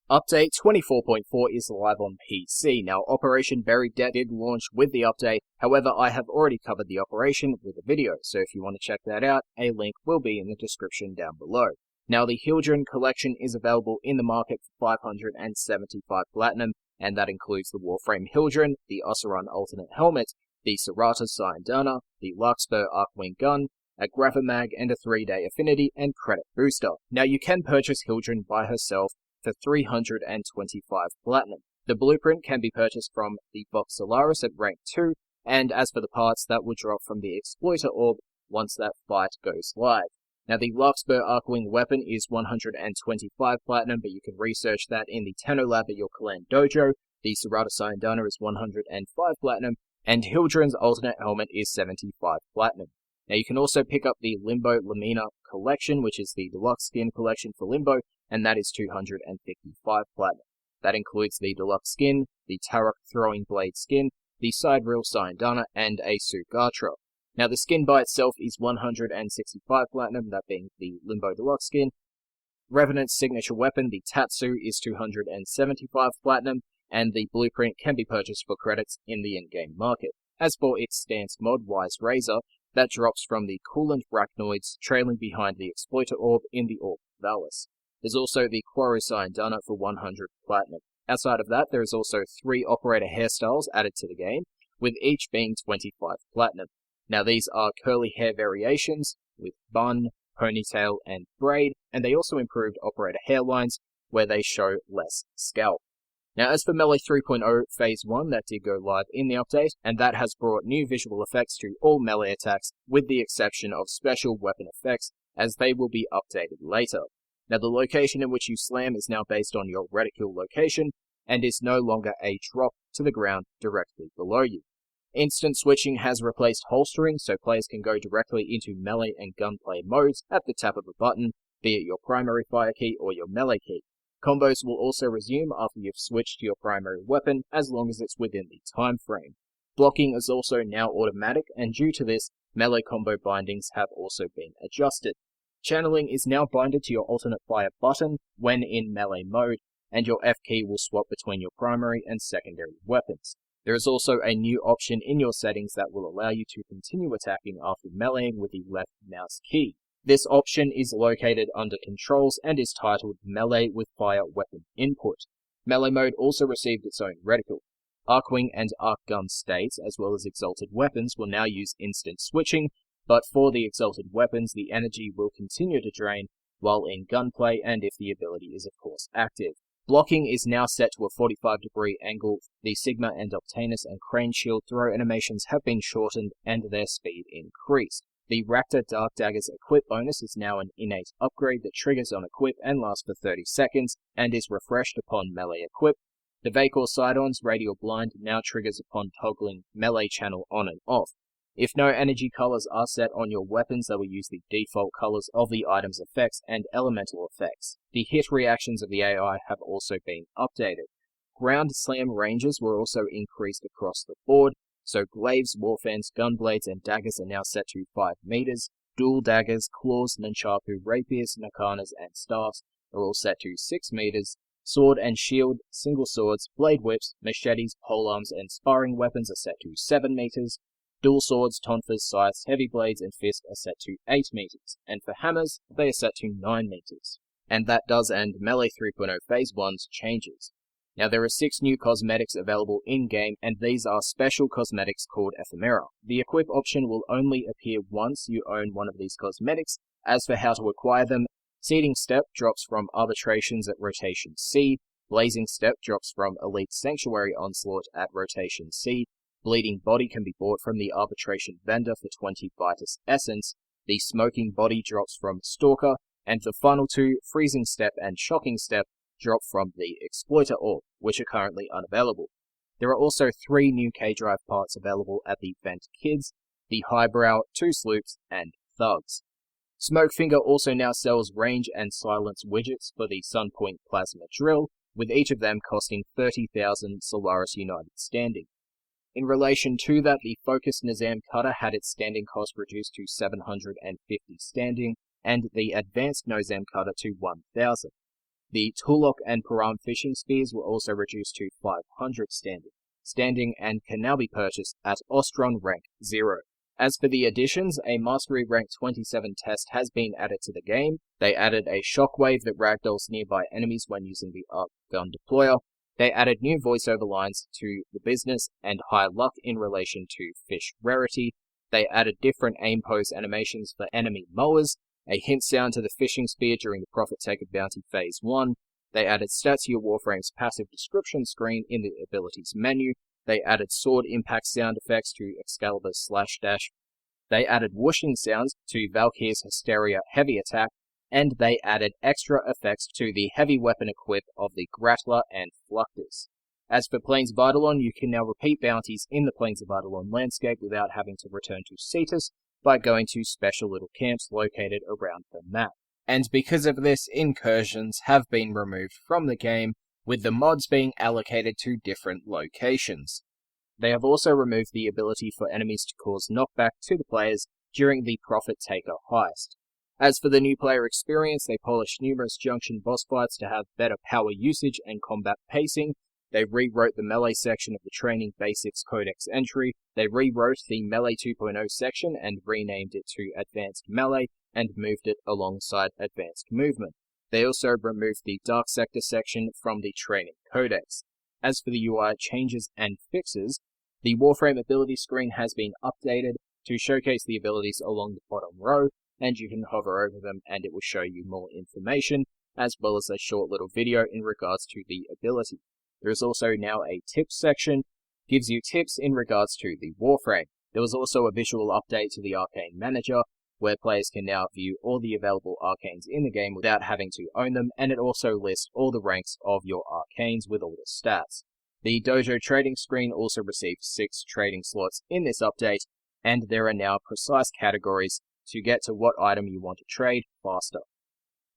Update 24.4 is live on PC. Now, Operation Buried Dead did launch with the update, however, I have already covered the operation with a video, so if you want to check that out, a link will be in the description down below. Now, the Hildryn collection is available in the market for 575 Platinum, and that includes the Warframe Hildryn, the Oseron Alternate Helmet, the Serata Syandana, the Larkspur Arcwing Gun, a Gravamag, and a 3-day affinity and credit booster. Now, you can purchase Hildryn by herself for 325 Platinum. The blueprint can be purchased from the Vox Solaris at rank 2, and as for the parts, that will drop from the Exploiter Orb once that fight goes live. Now, the Larkspur Arcwing weapon is 125 Platinum, but you can research that in the Tenolab at your clan dojo. The Serata Syandana is 105 Platinum, and Hildryn's alternate helmet is 75 Platinum. Now, you can also pick up the Limbo Lamina collection, which is the deluxe skin collection for Limbo, and that is 255 Platinum. That includes the deluxe skin, the Tarok Throwing Blade skin, the Side Reel Syandana, and a Sugatra. Now, the skin by itself is 165 Platinum, that being the Limbo Deluxe skin. Revenant's signature weapon, the Tatsu, is 275 Platinum, and the blueprint can be purchased for credits in the in-game market. As for its stance mod, Wise Razor, that drops from the Coolant Brachnoids trailing behind the Exploiter Orb in the Orb of Valis. There's also the Quarry Syandana for 100 Platinum. Outside of that, there is also 3 operator hairstyles added to the game, with each being 25 Platinum. Now, these are curly hair variations with bun, ponytail, and braid, and they also improved operator hairlines where they show less scalp. Now, as for Melee 3.0 Phase 1, that did go live in the update, and that has brought new visual effects to all melee attacks, with the exception of special weapon effects, as they will be updated later. Now, the location in which you slam is now based on your reticule location, and is no longer a drop to the ground directly below you. Instant switching has replaced holstering, so players can go directly into melee and gunplay modes at the tap of a button, be it your primary fire key or your melee key. Combos will also resume after you've switched to your primary weapon, as long as it's within the time frame. Blocking is also now automatic, and due to this, melee combo bindings have also been adjusted. Channeling is now binded to your alternate fire button when in melee mode, and your F key will swap between your primary and secondary weapons. There is also a new option in your settings that will allow you to continue attacking after meleeing with the left mouse key. This option is located under Controls and is titled Melee with Fire Weapon Input. Melee mode also received its own reticle. Arcwing and Arc Gun states, as well as Exalted Weapons, will now use instant switching, but for the Exalted Weapons, the energy will continue to drain while in gunplay and if the ability is of course active. Blocking is now set to a 45-degree angle. The Sigma and Octanus and Crane Shield throw animations have been shortened and their speed increased. The Rakta Dark Dagger's equip bonus is now an innate upgrade that triggers on equip and lasts for 30 seconds, and is refreshed upon melee equip. The Vacor Sidon's Radial Blind now triggers upon toggling melee channel on and off. If no energy colors are set on your weapons, they will use the default colors of the item's effects and elemental effects. The hit reactions of the AI have also been updated. Ground slam ranges were also increased across the board, so glaives, warfans, gunblades, and daggers are now set to 5 meters. Dual daggers, claws, nunchaku, rapiers, nakanas, and staffs are all set to 6 meters. Sword and shield, single swords, blade whips, machetes, polearms, and sparring weapons are set to 7 meters. Dual swords, tonfas, scythes, heavy blades, and fists are set to 8 meters, and for hammers, they are set to 9 meters. And that does end Melee 3.0 Phase 1's changes. Now, there are 6 new cosmetics available in-game, and these are special cosmetics called Ephemera. The equip option will only appear once you own one of these cosmetics. As for how to acquire them, Seeding Step drops from Arbitrations at Rotation C, Blazing Step drops from Elite Sanctuary Onslaught at Rotation C, Bleeding Body can be bought from the Arbitration vendor for 20 Vitus Essence, the Smoking Body drops from Stalker, and the final 2, Freezing Step and Shocking Step, drop from the Exploiter Orb, which are currently unavailable. There are also 3 new K-Drive parts available at the Vent Kids, the Highbrow, 2 Sloops, and Thugs. Smokefinger also now sells range and silence widgets for the Sunpoint Plasma Drill, with each of them costing 30,000 Solaris United standing. In relation to that, the Focus Nizam Cutter had its standing cost reduced to 750 standing, and the Advanced Nozam Cutter to 1,000. The Tulok and Param fishing spears were also reduced to 500 standing and can now be purchased at Ostron rank 0. As for the additions, a Mastery rank 27 test has been added to the game. They added a shockwave that ragdolls nearby enemies when using the arc gun deployer. They added new voiceover lines to the business and high luck in relation to fish rarity. They added different aim pose animations for enemy mowers, a hint sound to the fishing spear during the Profit Taker Bounty Phase 1. They added stats to your Warframe's passive description screen in the abilities menu. They added sword impact sound effects to Excalibur's slash dash. They added whooshing sounds to Valkyr's Hysteria heavy attack. And they added extra effects to the heavy weapon equip of the Grattler and Fluctus. As for Plains of Eidolon, you can now repeat bounties in the Plains of Eidolon landscape without having to return to Cetus by going to special little camps located around the map. And because of this, incursions have been removed from the game, with the mods being allocated to different locations. They have also removed the ability for enemies to cause knockback to the players during the Profit Taker heist. As for the new player experience, they polished numerous junction boss fights to have better power usage and combat pacing. They rewrote the melee section of the Training Basics Codex entry. They rewrote the Melee 2.0 section and renamed it to Advanced Melee and moved it alongside Advanced Movement. They also removed the Dark Sector section from the Training Codex. As for the UI changes and fixes, the Warframe ability screen has been updated to showcase the abilities along the bottom row, and you can hover over them and it will show you more information, as well as a short little video in regards to the ability. There is also now a tips section, gives you tips in regards to the Warframe. There was also a visual update to the Arcane Manager, where players can now view all the available arcanes in the game without having to own them, and it also lists all the ranks of your arcanes with all the stats. The Dojo trading screen also received 6 trading slots in this update, and there are now precise categories to get to what item you want to trade faster.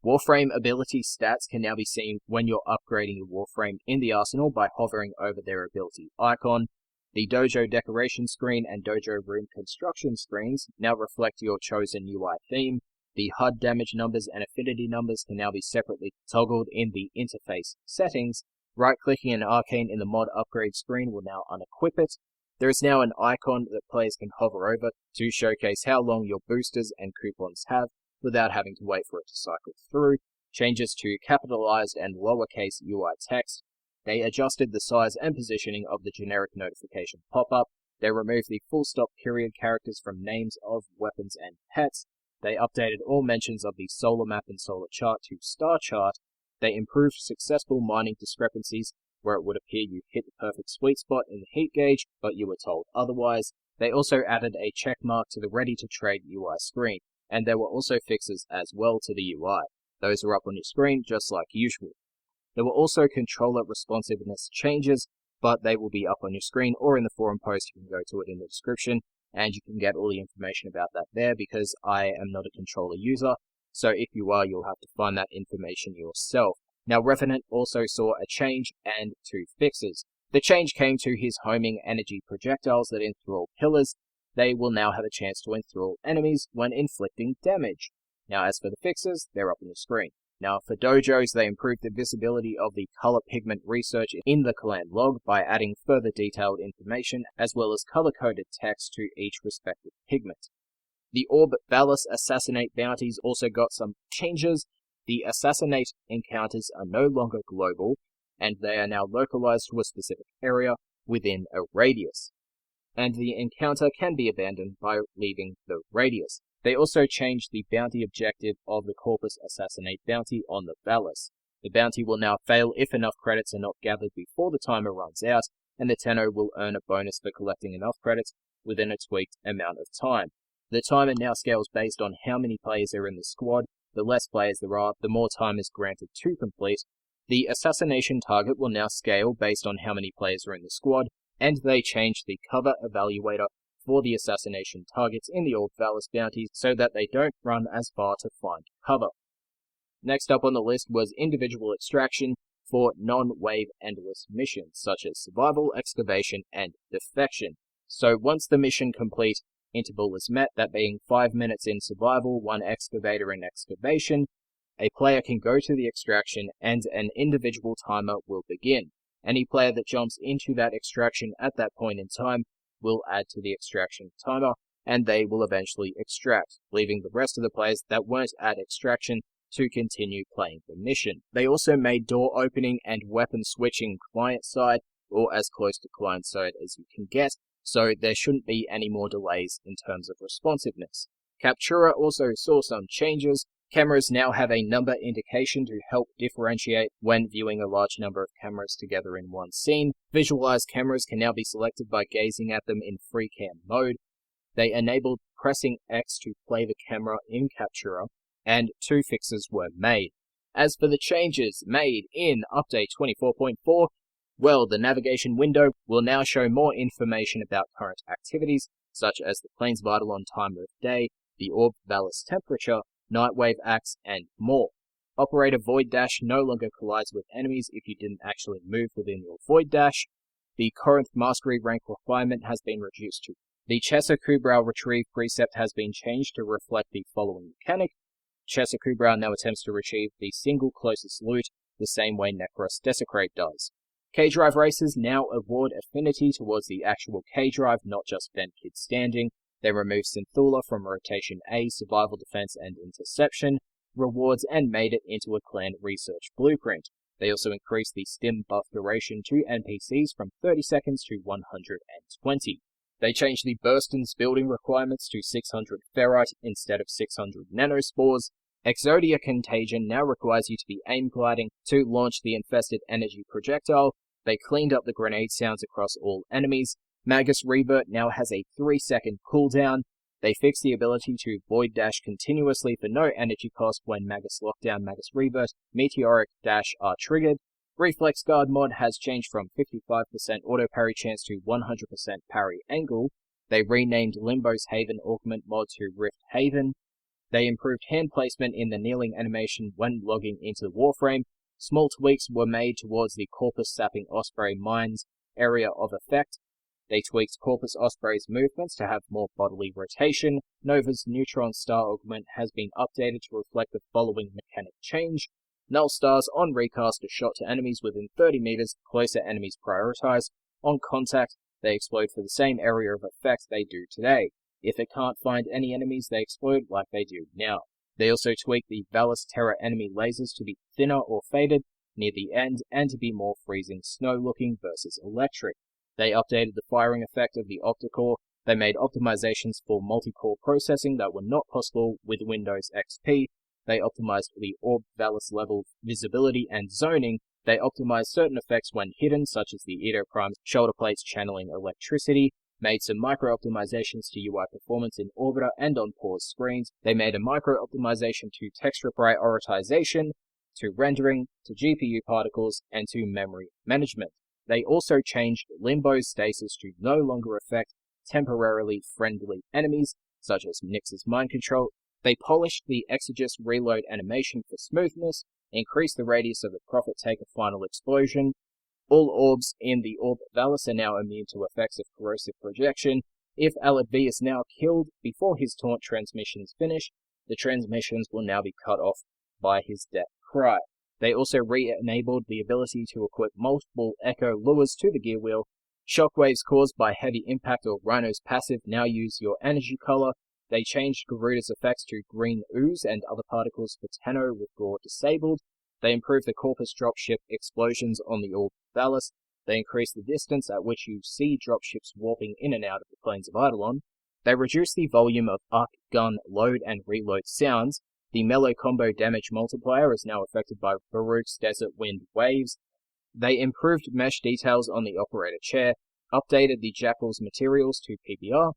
Warframe ability stats can now be seen when you're upgrading your Warframe in the arsenal by hovering over their ability icon. The Dojo decoration screen and Dojo room construction screens now reflect your chosen UI theme. The HUD damage numbers and affinity numbers can now be separately toggled in the interface settings. Right-clicking an arcane in the mod upgrade screen will now unequip it. There is now an icon that players can hover over to showcase how long your boosters and coupons have without having to wait for it to cycle through. Changes to capitalized and lowercase UI text. They adjusted the size and positioning of the generic notification pop-up. They removed the full stop period characters from names of weapons and pets. They updated all mentions of the solar map and solar chart to star chart. They improved successful mining discrepancies, where it would appear you hit the perfect sweet spot in the heat gauge, but you were told otherwise. They also added a check mark to the ready to trade UI screen, and there were also fixes as well to the UI. Those are up on your screen just like usual. There were also controller responsiveness changes, but they will be up on your screen or in the forum post. You can go to it in the description, and you can get all the information about that there, because I am not a controller user, so if you are, you'll have to find that information yourself. Now, Revenant also saw a change and 2 fixes. The change came to his homing energy projectiles that enthrall pillars. They will now have a chance to enthrall enemies when inflicting damage. Now, as for the fixes, they're up on the screen. Now, for dojos, they improved the visibility of the color pigment research in the clan log by adding further detailed information, as well as color-coded text to each respective pigment. The Orb Valis Assassinate bounties also got some changes. The Assassinate encounters are no longer global, and they are now localized to a specific area within a radius. And the encounter can be abandoned by leaving the radius. They also changed the bounty objective of the Corpus Assassinate bounty on the Valis. The bounty will now fail if enough credits are not gathered before the timer runs out, and the Tenno will earn a bonus for collecting enough credits within a tweaked amount of time. The timer now scales based on how many players are in the squad. The less players there are, the more time is granted to complete. The assassination target will now scale based on how many players are in the squad, and they changed the cover evaluator for the assassination targets in the Orb Valis bounties so that they don't run as far to find cover. Next up on the list was individual extraction for non-wave endless missions, such as survival, excavation, and defection. So once the mission complete interval is met, that being 5 minutes in survival, 1 excavator in excavation, A player can go to the extraction and an individual timer will begin. Any player that jumps into that extraction at that point in time will add to the extraction timer, and they will eventually extract, leaving the rest of the players that weren't at extraction to continue playing the mission. They also made door opening and weapon switching client-side, or as close to client-side as you can get, so there shouldn't be any more delays in terms of responsiveness. Captura also saw some changes. Cameras now have a number indication to help differentiate when viewing a large number of cameras together in one scene. Visualized cameras can now be selected by gazing at them in free cam mode. They enabled pressing X to play the camera in Captura, and 2 fixes were made. As for the changes made in Update 24.4, well, the navigation window will now show more information about current activities, such as the plane's Eidolon time of day, the orb ballast temperature, Nightwave axe, and more. Operator Void Dash no longer collides with enemies if you didn't actually move within your Void Dash. The Corinth Mastery rank requirement has been reduced to. The Chesa Kubrau Retrieve precept has been changed to reflect the following mechanic. Chesa Kubrau now attempts to retrieve the single closest loot the same way Necros Desecrate does. K-Drive races now award affinity towards the actual K-Drive, not just Bent Kid Standing. They removed Synthula from Rotation A, Survival Defense, and Interception rewards and made it into a clan research blueprint. They also increased the stim buff duration to NPCs from 30 seconds to 120. They changed the Burstons building requirements to 600 ferrite instead of 600 nanospores. Exodia Contagion now requires you to be aim gliding to launch the infested energy projectile. They cleaned up the grenade sounds across all enemies. Magus Revert now has a 3-second cooldown. They fixed the ability to Void Dash continuously for no energy cost when Magus Lockdown, Magus Revert, Meteoric Dash are triggered. Reflex Guard mod has changed from 55% auto parry chance to 100% parry angle. They renamed Limbo's Haven Augment mod to Rift Haven. They improved hand placement in the kneeling animation when logging into the Warframe. Small tweaks were made towards the Corpus Sapping Osprey Mines area of effect. They tweaked Corpus Osprey's movements to have more bodily rotation. Nova's Neutron Star Augment has been updated to reflect the following mechanic change. Null Stars on recast are shot to enemies within 30 meters, closer enemies prioritized. On contact, they explode for the same area of effect they do today. If it can't find any enemies, they explode like they do now. They also tweaked the Valis Terra enemy lasers to be thinner or faded near the end and to be more freezing snow looking versus electric. They updated the firing effect of the Octa-Core. They made optimizations for multi-core processing that were not possible with Windows XP. They optimized the Orb Valis level visibility and zoning. They optimized certain effects when hidden, such as the Edo Prime's shoulder plates channeling electricity. Made some micro-optimizations to UI performance in Orbiter and on pause screens. They made a micro-optimization to texture prioritization, to rendering, to GPU particles, and to memory management. They also changed Limbo's stasis to no longer affect temporarily friendly enemies, such as Nyx's mind control. They polished the Exegus reload animation for smoothness, increased the radius of the Prophet Taker final explosion. All orbs in the Orb Valis are now immune to effects of corrosive projection. If Alad V is now killed before his taunt transmissions finish, the transmissions will now be cut off by his death cry. They also re-enabled the ability to equip multiple Echo lures to the gear wheel. Shockwaves caused by heavy impact or Rhino's passive now use your energy color. They changed Garuda's effects to green ooze and other particles for Tenno with Gore disabled. They improved the Corpus dropship explosions on the Orb Valis. They increased the distance at which you see dropships warping in and out of the plains of Eidolon. They reduced the volume of arc gun load and reload sounds. The melee combo damage multiplier is now affected by Baruch's Desert Wind waves. They improved mesh details on the operator chair, updated the Jackal's materials to PBR,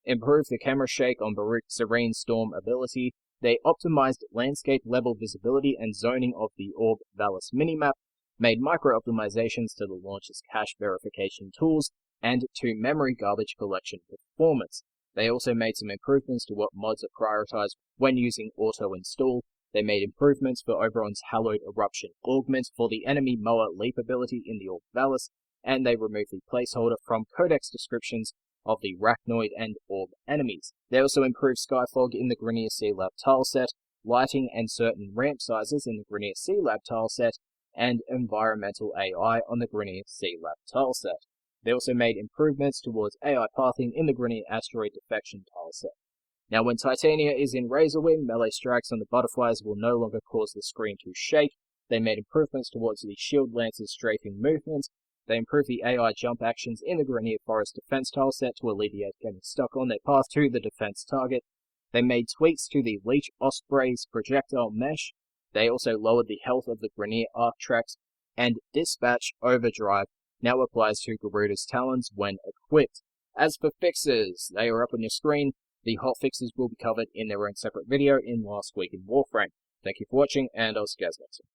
improved the camera shake on Baruch's Serene Storm ability. They optimized landscape level visibility and zoning of the Orb Valis minimap, made micro-optimizations to the launcher's cache verification tools, and to memory garbage collection performance. They also made some improvements to what mods are prioritized when using auto-install. They made improvements for Oberon's Hallowed Eruption Augment for the enemy Moa leap ability in the Orb Valis, and they removed the placeholder from codex descriptions of the Rachnoid and Orb enemies. They also improved Skyfog in the Grineer Sea Lab tile set. lighting and certain ramp sizes in the Grineer C-Lab tileset, and environmental AI on the Grineer C-Lab tileset. They also made improvements towards AI pathing in the Grineer Asteroid Defection tileset. Now when Titania is in Razor Wing, melee strikes on the butterflies will no longer cause the screen to shake. They made improvements towards the Shield Lance's strafing movement. They improved the AI jump actions in the Grineer Forest defense tileset to alleviate getting stuck on their path to the defense target. They made tweaks to the Leech Osprey's projectile mesh. They also lowered the health of the Grineer arc tracks, and Dispatch Overdrive now applies to Garuda's talons when equipped. As for fixes, they are up on your screen. The hot fixes will be covered in their own separate video in Last Week in Warframe. Thank you for watching, and I'll see you guys next time.